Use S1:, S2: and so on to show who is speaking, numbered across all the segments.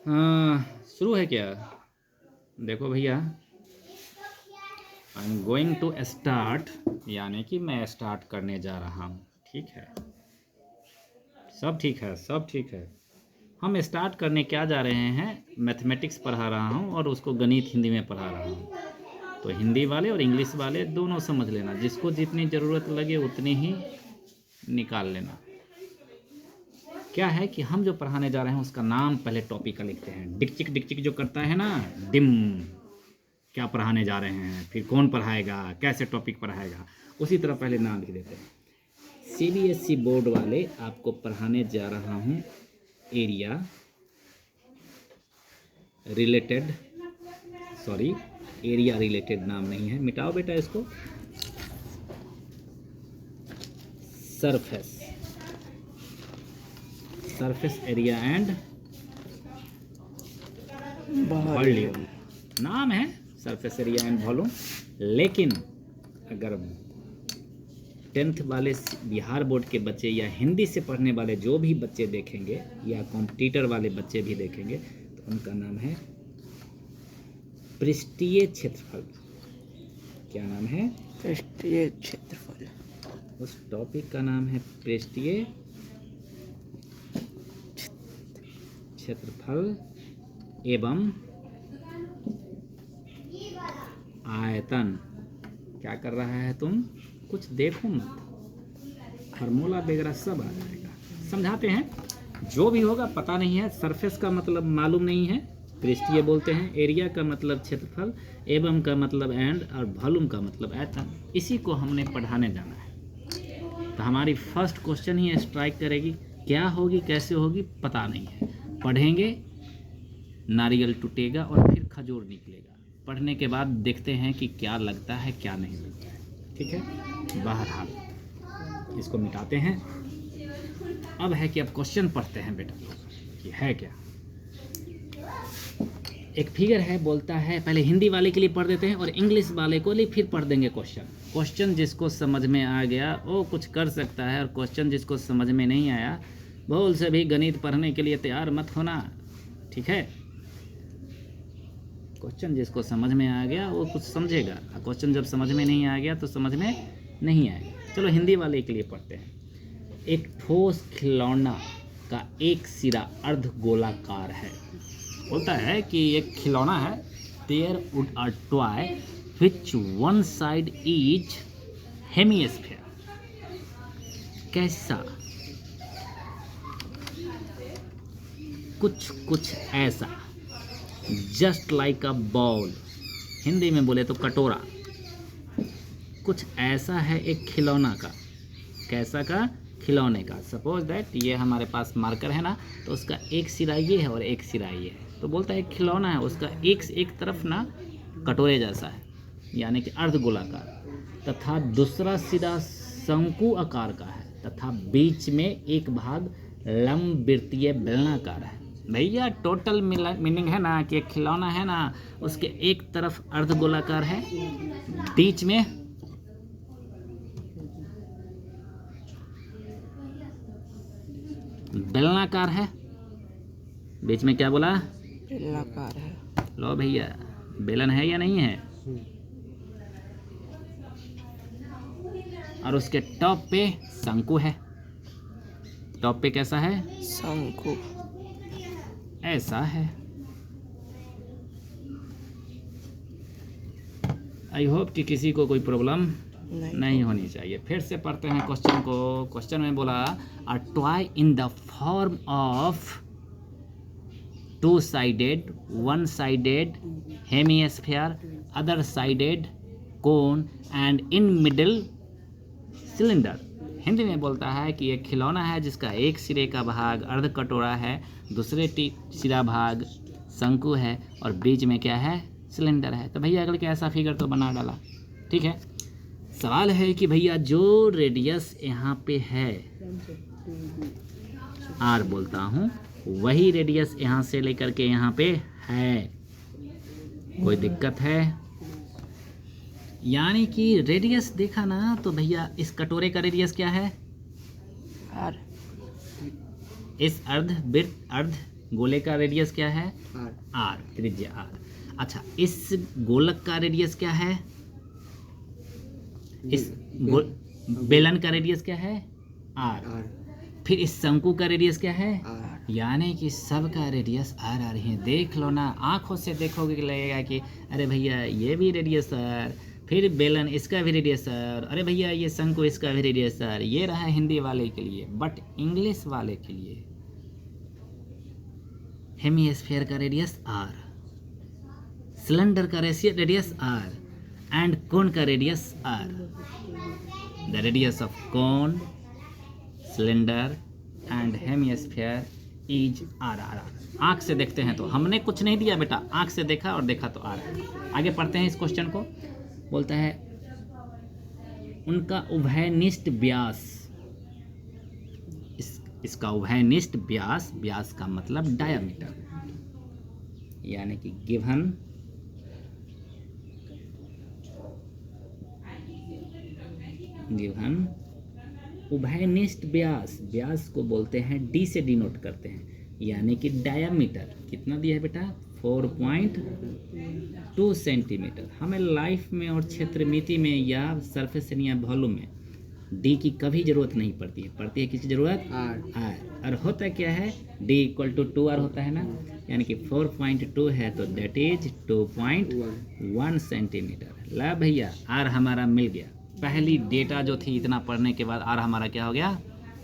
S1: शुरू है क्या? देखो भैया, I am going to start, यानी कि मैं स्टार्ट करने जा रहा हूँ। ठीक है, सब ठीक है, सब ठीक है। हम स्टार्ट करने क्या जा रहे हैं? मैथमेटिक्स पढ़ा रहा हूँ और उसको गणित हिंदी में पढ़ा रहा हूँ। तो हिंदी वाले और इंग्लिश वाले दोनों समझ लेना, जिसको जितनी ज़रूरत लगे उतनी ही निकाल लेना। क्या है कि हम जो पढ़ाने जा रहे हैं उसका नाम पहले टॉपिक का लिखते हैं। डिकचिक डिकचिक जो करता है ना, डिम, क्या पढ़ाने जा रहे हैं, फिर कौन पढ़ाएगा, कैसे टॉपिक पढ़ाएगा, उसी तरह पहले नाम लिख देते हैं। सीबीएसई बोर्ड वाले आपको पढ़ाने जा रहा हूँ area related, sorry area related नाम नहीं है, मिटाओ बेटा इसको। Surface, surface area and volume नाम है, सरफेस एरिया एंड वॉल्यूम। लेकिन अगर 10th वाले बिहार बोर्ड के बच्चे या हिंदी से पढ़ने वाले जो भी बच्चे देखेंगे या कॉम्पिटिटर वाले बच्चे भी देखेंगे तो उनका नाम है पृष्ठीय क्षेत्रफल। क्या नाम है?
S2: पृष्ठीय क्षेत्रफल।
S1: उस टॉपिक का नाम है पृष्ठीय क्षेत्रफल एवं आयतन। क्या कर रहा है तुम? कुछ देखो मत, फार्मूला वगैरह सब आ जाएगा, समझाते हैं। जो भी होगा पता नहीं है, सरफेस का मतलब मालूम नहीं है, पृष्ठीय बोलते हैं, एरिया का मतलब क्षेत्रफल, एवं का मतलब एंड, और वॉल्यूम का मतलब आयतन। इसी को हमने पढ़ाने जाना है। तो हमारी फर्स्ट क्वेश्चन ही स्ट्राइक करेगी, क्या होगी कैसे होगी पता नहीं है। पढ़ेंगे, नारियल टूटेगा और फिर खजूर निकलेगा। पढ़ने के बाद देखते हैं कि क्या लगता है क्या नहीं लगता है। ठीक है, बहरहाल इसको मिटाते हैं। अब है कि अब क्वेश्चन पढ़ते हैं बेटा लोग कि है क्या। एक फिगर है, बोलता है, पहले हिंदी वाले के लिए पढ़ देते हैं और इंग्लिश वाले को लिए फिर पढ़ देंगे क्वेश्चन। क्वेश्चन जिसको समझ में आ गया वो कुछ कर सकता है, और क्वेश्चन जिसको समझ में नहीं आया भूल से भी गणित पढ़ने के लिए तैयार मत होना। ठीक है, क्वेश्चन जिसको समझ में आ गया वो कुछ समझेगा, क्वेश्चन जब समझ में नहीं आ गया तो समझ में नहीं आएगा। चलो हिंदी वाले के लिए पढ़ते हैं। एक ठोस खिलौना का एक सिरा अर्ध गोलाकार है। बोलता है कि एक खिलौना है, there would a toy which one side is hemisphere. कैसा? कुछ कुछ ऐसा, just like a ball, Hindi में बोले तो कटोरा। कुछ ऐसा है एक खिलौना का, कैसा का? खिलौने का। सपोज दैट ये हमारे पास मार्कर है ना, तो उसका एक सिरा ये है और एक सिरा ये है, तो बोलता है एक खिलौना है, उसका एक तरफ ना कटोरे जैसा है, यानी कि अर्ध गोलाकार, तथा दूसरा सिरा शंकु आकार का है, तथा बीच में एक भाग लंबवृत्तीय बेलनाकार है। भैया टोटल मीनिंग है ना कि एक खिलौना है ना, उसके एक तरफ अर्ध गोलाकार है, बीच में बेलनाकार है। बीच में क्या बोला?
S2: बेलनाकार है।
S1: लो भैया, बेलन है या नहीं है? और उसके टॉप पे शंकु है। टॉप पे कैसा है?
S2: शंकु।
S1: ऐसा है। आई होप कि किसी को कोई प्रॉब्लम नहीं होनी चाहिए। फिर से पढ़ते हैं क्वेश्चन को। क्वेश्चन में बोला, a toy in the form of two sided, one sided hemisphere, other sided cone and in middle cylinder. Hindi में बोलता है कि एक खिलौना है जिसका एक सिरे का भाग अर्ध कटोरा है, दूसरे सिरा भाग शंकु है, और बीच में क्या है? सिलेंडर है। तो भैया अगर क्या ऐसा फिगर तो बना डाला। ठीक है, सवाल है कि भैया जो रेडियस यहाँ पे है, आर बोलता हूँ, वही रेडियस यहाँ से लेकर के यहाँ पे है। कोई दिक्कत है? यानी कि रेडियस देखा ना, तो भैया इस कटोरे का रेडियस क्या है?
S2: आर।
S1: इस अर्ध गोले का रेडियस क्या है?
S3: आर
S1: आर, त्रिज्या आर। अच्छा, इस गोलक का रेडियस क्या है? इस बेलन का रेडियस क्या है? आर।
S3: आर
S1: फिर इस शंकु का रेडियस क्या है?
S3: आर
S1: यानी कि सब का रेडियस आर आ रही है। देख लो ना, आंखों से देखोगे कि लगेगा कि अरे भैया ये भी रेडियस आर, फिर बेलन इसका भी रेडियस आर, अरे भैया ये शंकु इसका भी रेडियस आर। ये रहा हिंदी वाले के लिए, बट इंग्लिश वाले के लिए हेमिस्फीयर का रेडियस आर, सिलेंडर का रेडियस आर एंड कोन का radius R. The radius of cone, cylinder and hemisphere is R. आंख से देखते हैं तो हमने कुछ नहीं दिया बेटा, आंख से देखा और देखा तो आर। आगे पढ़ते हैं इस क्वेश्चन को। बोलता है उनका उभयनिष्ठ व्यास, इसका उभयनिष्ठ व्यास, व्यास का मतलब डायामीटर, यानी कि गिवन उभयनिष्ठ व्यास, व्यास को बोलते हैं डी से डिनोट करते हैं, यानी कि डायामीटर कितना दिया है बेटा? 4.2 सेंटीमीटर। हमें लाइफ में और क्षेत्रमिति में या सरफेस एरिया वॉल्यूम में डी की कभी जरूरत नहीं पड़ती है। पड़ती है किसकी जरूरत?
S3: आर
S1: और होता क्या है? डी इक्वल टू 2r होता है ना, यानी कि 4.2 है तो दैट इज 2.1 सेंटीमीटर। ला भैया, आर हमारा मिल गया। पहली डेटा जो थी इतना पढ़ने के बाद आर हमारा क्या हो गया?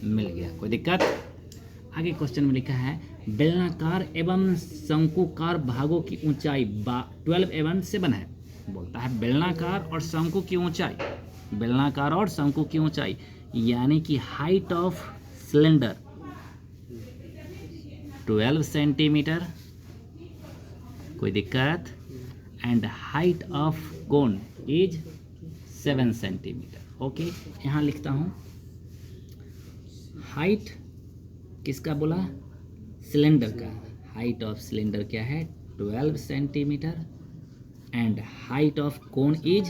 S1: मिल गया। कोई दिक्कत? आगे क्वेश्चन में लिखा है बेलनाकार एवं शंकुकार भागों की ऊंचाई 12 एवं 7 है। बोलता है बेलनाकार और शंकु की ऊंचाई, बेलनाकार और शंकु की ऊंचाई यानी कि हाइट ऑफ सिलेंडर 12 सेंटीमीटर। कोई दिक्कत? And height of cone is 7 centimetre. Okay, यहाँ लिखता हूँ हाइट किसका बोला? सिलेंडर का। हाइट ऑफ सिलेंडर क्या है? 12 centimetre and height of cone is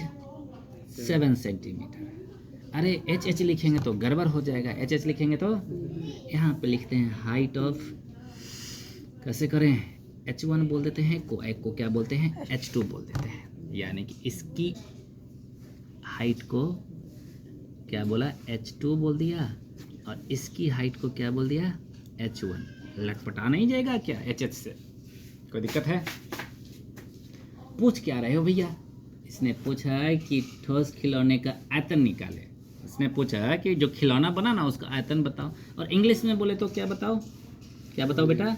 S1: 7 centimetre. अरे एच लिखेंगे तो गड़बड़ हो जाएगा। एच लिखेंगे तो यहाँ पे लिखते हैं हाइट ऑफ, कैसे करें? H1 बोल देते हैं, एक को क्या बोलते हैं? H2 बोल देते हैं। यानी कि इसकी हाइट को क्या बोला? H2 बोल दिया और इसकी हाइट को क्या बोल दिया? H1। लटपटा नहीं जाएगा क्या HH से? कोई दिक्कत है? पूछ क्या रहे हो भैया? इसने पूछा है कि ठोस खिलौने का आयतन निकाले। इसने पूछा है कि जो खिलौना बना ना उसका आयतन बताओ, और इंग्लिश में बोले तो क्या बताओ? क्या बताओ बेटा?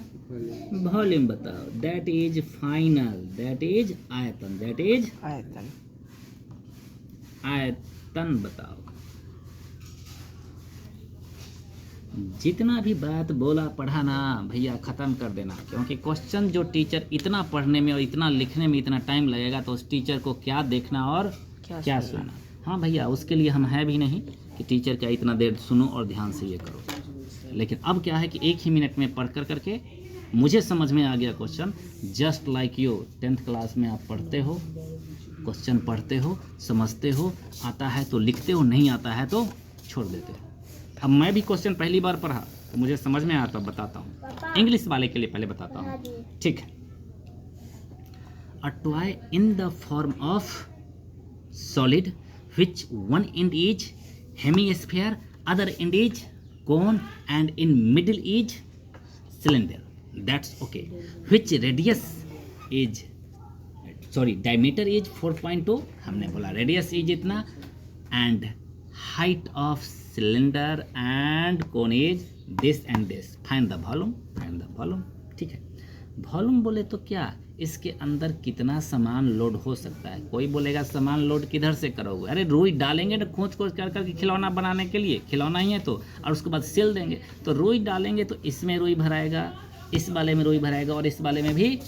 S1: वॉल्यूम बताओ। That is final, that is आयतन, दैट इज
S2: आयतन।
S1: आयतन बताओ। जितना भी बात बोला पढ़ा ना भैया ख़त्म कर देना, क्योंकि क्वेश्चन जो टीचर इतना पढ़ने में और इतना लिखने में इतना टाइम लगेगा तो उस टीचर को क्या देखना और क्या सुनना। हाँ भैया, उसके लिए हम हैं भी नहीं कि टीचर का इतना देर सुनो और ध्यान से ये करो। लेकिन अब क्या है कि एक ही मिनट में पढ़ कर करके मुझे समझ में आ गया question. Just like you 10th class में आप पढ़ते हो, क्वेश्चन पढ़ते हो, समझते हो, आता है तो लिखते हो, नहीं आता है तो छोड़ देते हो। अब मैं भी क्वेश्चन पहली बार पढ़ा तो मुझे समझ में आया तो बताता हूँ। इंग्लिश वाले के लिए पहले बताता हूँ, ठीक है। A toy in the form of solid which one end is hemisphere, other end is cone and in middle is cylinder. That's okay. Which radius is, sorry, diameter is 4.2, हमने बोला radius is इतना, and height of cylinder and cone is this and this. Find the volume, find the volume. ठीक है। Volume बोले तो क्या, इसके अंदर कितना सामान लोड हो सकता है। कोई बोलेगा सामान लोड किधर से करोगे? अरे रुई डालेंगे ना खोज कर करके खिलौना बनाने के लिए, खिलौना ही है तो, और उसके बाद सिल देंगे तो रुई डालेंगे तो इसमें रुई भराएगा, इस वाले में रुई भराएगा और इस वाले में भी,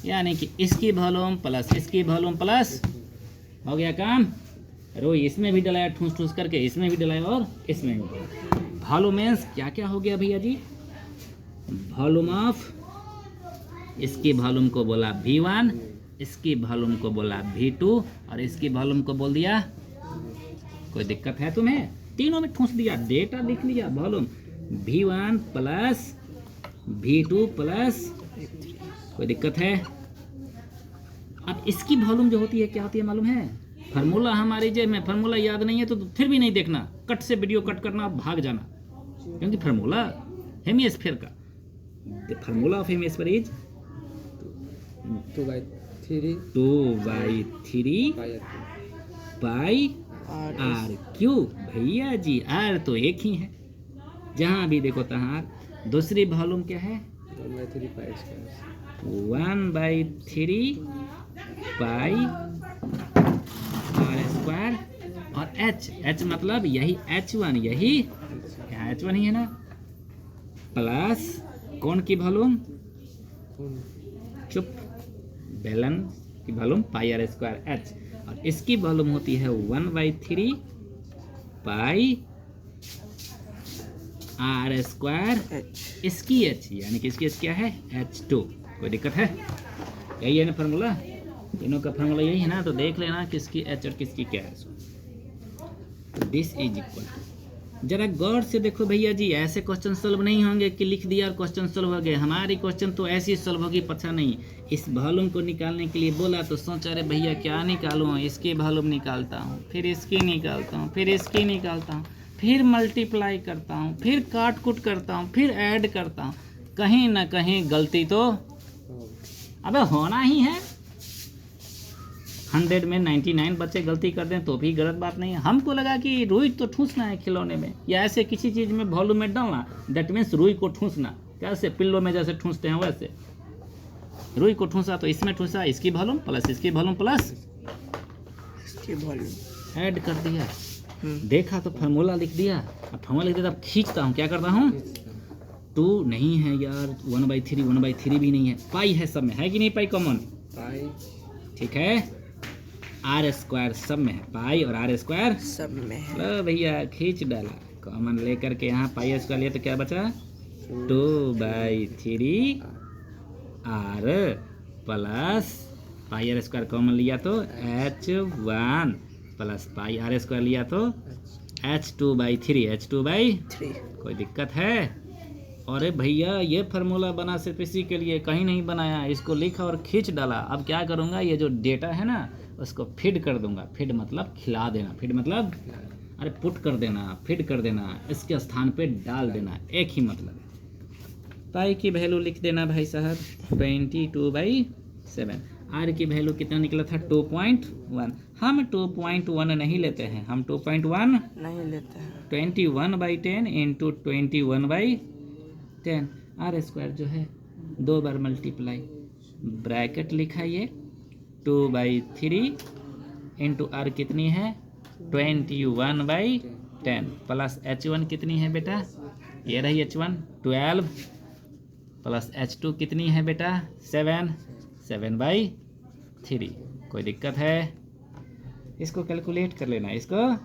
S1: यानी कि इसकी वॉल्यूम प्लस इसकी वॉल्यूम प्लस हो गया काम। रुई इसमें भी डलाया ठूस ठूस करके, इसमें भी डलाया और इसमें भी। वॉल्यूम मीन्स क्या क्या हो गया भैया जी? वॉल्यूम ऑफ, इसकी वॉल्यूम को बोला V1, इसकी वॉल्यूम को बोला V2 और इसकी वॉल्यूम को बोल दिया। कोई दिक्कत है तुम्हें? तीनों में ठूस दिया, डेटा लिख लिया। Volume V1 plus V2 plus, कोई दिक्कत है? अब इसकी वॉल्यूम जो होती है क्या होती है मालूम है? फार्मूला हमारी जेब में, फार्मूला याद नहीं है तो फिर भी नहीं देखना, कट से वीडियो कट करना, भाग जाना, क्योंकि फार्मूला हेमिस्फीयर का, the formula of hemisphere is 2/3 pi R cube. भैया जी आर तो एक ही है, जहां भी देखो तहां। दूसरी वॉल्यूम क्या है? 1/3 पाई आर स्क्वायर, और एच मतलब यही H1, यही यहाँ H1 ही है ना, प्लस कौन की वॉल्यूम? चुप, बेलन की volume pi R square H, और इसकी वॉल्यूम होती है 1/3 पाई आर स्क्वायर इसकी H, यानी कि इसकी H क्या है? H2। कोई दिक्कत है? यही है ना फार्मूला, तीनों का फार्मूला यही है ना, तो देख लेना किसकी H और किसकी क्या है। दिस इज इक्वल टू, जरा गौर से देखो भैया जी, ऐसे क्वेश्चन सॉल्व नहीं होंगे कि लिख दिया और क्वेश्चन सॉल्व हो गया। हमारी क्वेश्चन तो ऐसी सॉल्व होगी पता नहीं। इस वॉल्यूम को निकालने के लिए बोला तो सोचा अरे भैया क्या निकालूँ, इसकी वॉल्यूम निकालता हूँ, फिर इसकी निकालता हूँ, फिर इसकी निकालता हूँ, फिर मल्टीप्लाई करता हूँ, फिर काट कुट करता हूँ, फिर ऐड करता हूँ। कहीं ना कहीं गलती तो अबे होना ही है। 100 में 99 बच्चे गलती कर दें तो भी गलत बात नहीं है। हमको लगा कि रुई तो ठूसना है खिलौने में या ऐसे किसी चीज़ में वॉल्यूम में डालना, दैट मीन्स रुई को ठूसना, कैसे पिल्लो में जैसे ठूसते हैं वैसे रुई को ठूसा, तो इसमें ठूसा, इसकी वॉल्यूम प्लस इसकी वॉल्यूम प्लस
S2: इसकी वॉल्यूम
S1: ऐड कर दिया। देखा तो फार्मूला लिख दिया। अब फार्मूला लिख दिया, अब खींचता हूँ, क्या करता हूँ? 2 नहीं है यार, 1/3 भी नहीं है, पाई है सब में, है कि नहीं? पाई कॉमन, ठीक है। आर स्क्वायर सब में है, पाई और आर स्क्वायर
S2: सब में है।
S1: लो भैया खींच डाला, कॉमन लेकर के यहाँ पाई स्क्वायर लिया तो क्या बचा? 2/3 R plus pi R square common लिया तो H1 plus pi R square लिया तो H2/3। कोई दिक्कत है? अरे भैया ये फार्मूला बना सिर्फ इसी के लिए, कहीं नहीं बनाया, इसको लिखा और खींच डाला। अब क्या करूँगा, ये जो डेटा है ना उसको फीड कर दूंगा। फीड मतलब खिला देना, फीड मतलब अरे पुट कर देना, फीड कर देना, इसके स्थान पे डाल देना, एक ही मतलब है। पाई की वैल्यू लिख देना भाई साहब 22/7। आर की वैल्यू कितना निकला था? 2.1। हम 2.1 नहीं लेते हैं, हम 2.1
S2: नहीं लेते हैं।
S1: 21/10 इंटू 21/10। आर स्क्वायर जो है 2 बार मल्टीप्लाई, ब्रैकेट लिखा ये 2/3 इंटू आर कितनी है? 21/10 प्लस H1 कितनी है बेटा? ये रही H1 12 प्लस H2 कितनी है बेटा? 7/3। कोई दिक्कत है? इसको कैलकुलेट कर लेना, इसको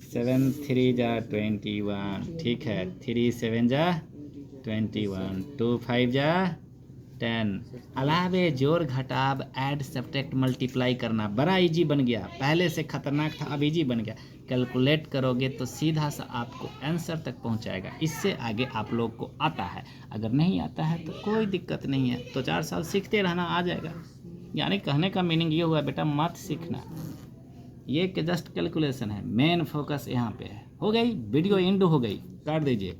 S1: 7 3 जा 21, ठीक है, 3 7 जा 21, 2 5 जा 10। अलावे जोड़ घटाव ऐड सब्ट्रैक्ट मल्टीप्लाई करना बड़ा इजी बन गया, पहले से खतरनाक था अब इजी बन गया। कैलकुलेट करोगे तो सीधा सा आपको आंसर तक पहुंचाएगा। इससे आगे आप लोग को आता है, अगर नहीं आता है तो कोई दिक्कत नहीं है, तो 4 साल सीखते रहना, आ जाएगा। यानी कहने का मीनिंग ये हुआ बेटा मत सीखना, ये जस्ट कैलकुलेशन है, मेन फोकस यहाँ पे है। हो गई वीडियो एंड हो गई, काट दीजिए।